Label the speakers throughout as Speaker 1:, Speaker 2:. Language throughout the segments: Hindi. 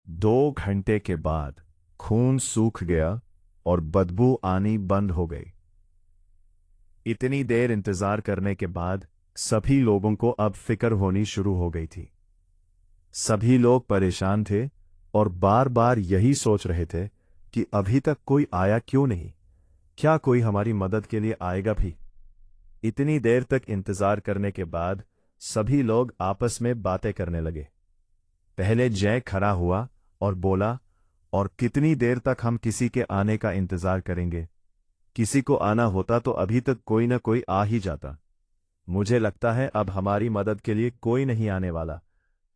Speaker 1: 2 घंटे के बाद खून सूख गया और बदबू आनी बंद हो गई। इतनी देर इंतजार करने के बाद सभी लोगों को अब फिक्र होनी शुरू हो गई थी। सभी लोग परेशान थे और बार बार यही सोच रहे थे कि अभी तक कोई आया क्यों नहीं, क्या कोई हमारी मदद के लिए आएगा भी। इतनी देर तक इंतजार करने के बाद सभी लोग आपस में बातें करने लगे। पहले जय खड़ा हुआ और बोला, और कितनी देर तक हम किसी के आने का इंतजार करेंगे? किसी को आना होता तो अभी तक कोई ना कोई आ ही जाता। मुझे लगता है अब हमारी मदद के लिए कोई नहीं आने वाला,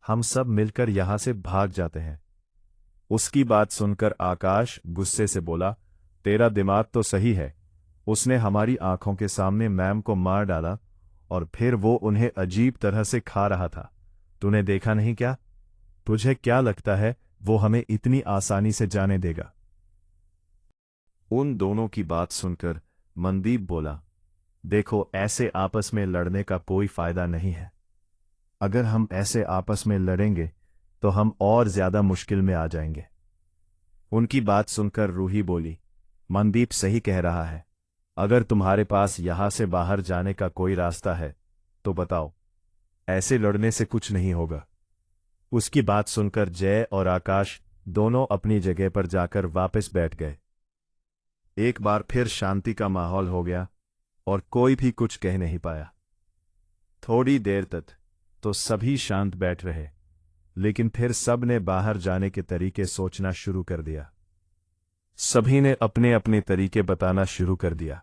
Speaker 1: हम सब मिलकर यहां से भाग जाते हैं। उसकी बात सुनकर आकाश गुस्से से बोला, तेरा दिमाग तो सही है। उसने हमारी आंखों के सामने मैम को मार डाला और फिर वो उन्हें अजीब तरह से खा रहा था। तूने देखा नहीं क्या? तुझे क्या लगता है वो हमें इतनी आसानी से जाने देगा? उन दोनों की बात सुनकर मनदीप बोला, देखो, ऐसे आपस में लड़ने का कोई फायदा नहीं है। अगर हम ऐसे आपस में लड़ेंगे तो हम और ज्यादा मुश्किल में आ जाएंगे। उनकी बात सुनकर रूही बोली, मनदीप सही कह रहा है। अगर तुम्हारे पास यहां से बाहर जाने का कोई रास्ता है तो बताओ, ऐसे लड़ने से कुछ नहीं होगा। उसकी बात सुनकर जय और आकाश दोनों अपनी जगह पर जाकर वापस बैठ गए। एक बार फिर शांति का माहौल हो गया और कोई भी कुछ कह नहीं पाया। थोड़ी देर तक तो सभी शांत बैठ रहे, लेकिन फिर सब ने बाहर जाने के तरीके सोचना शुरू कर दिया। सभी ने अपने अपने तरीके बताना शुरू कर दिया।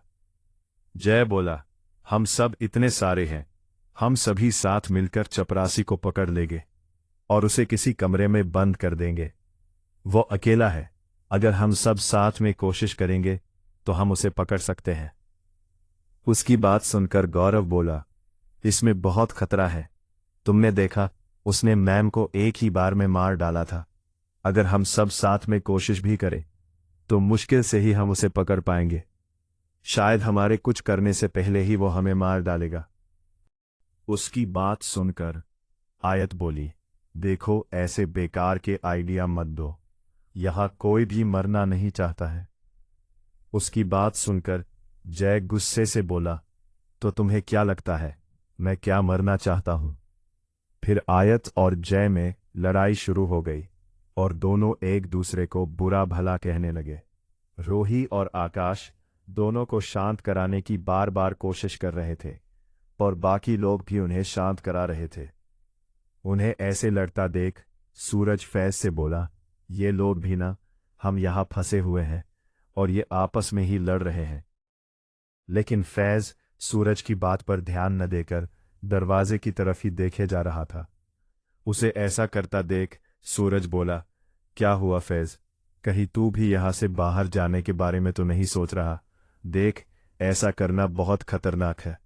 Speaker 1: जय बोला, हम सब इतने सारे हैं, हम सभी साथ मिलकर चपरासी को पकड़ लेंगे और उसे किसी कमरे में बंद कर देंगे। वो अकेला है, अगर हम सब साथ में कोशिश करेंगे तो हम उसे पकड़ सकते हैं। उसकी बात सुनकर गौरव बोला, इसमें बहुत खतरा है। तुमने देखा, उसने मैम को एक ही बार में मार डाला था। अगर हम सब साथ में कोशिश भी करें तो मुश्किल से ही हम उसे पकड़ पाएंगे। शायद हमारे कुछ करने से पहले ही वो हमें मार डालेगा। उसकी बात सुनकर आयत बोली, देखो, ऐसे बेकार के आइडिया मत दो, यहां कोई भी मरना नहीं चाहता है। उसकी बात सुनकर जय गुस्से से बोला, तो तुम्हें क्या लगता है मैं क्या मरना चाहता हूं? फिर आयत और जय में लड़ाई शुरू हो गई और दोनों एक दूसरे को बुरा भला कहने लगे। रोही और आकाश दोनों को शांत कराने की बार बार कोशिश कर रहे थे और बाकी लोग भी उन्हें शांत करा रहे थे। उन्हें ऐसे लड़ता देख सूरज फैज से बोला, ये लोग भी ना, हम यहां फंसे हुए हैं और ये आपस में ही लड़ रहे हैं। लेकिन फैज सूरज की बात पर ध्यान न देकर दरवाजे की तरफ ही देखे जा रहा था। उसे ऐसा करता देख सूरज बोला, क्या हुआ फैज, कहीं तू भी यहां से बाहर जाने के बारे में तो नहीं सोच रहा? देख, ऐसा करना बहुत खतरनाक है।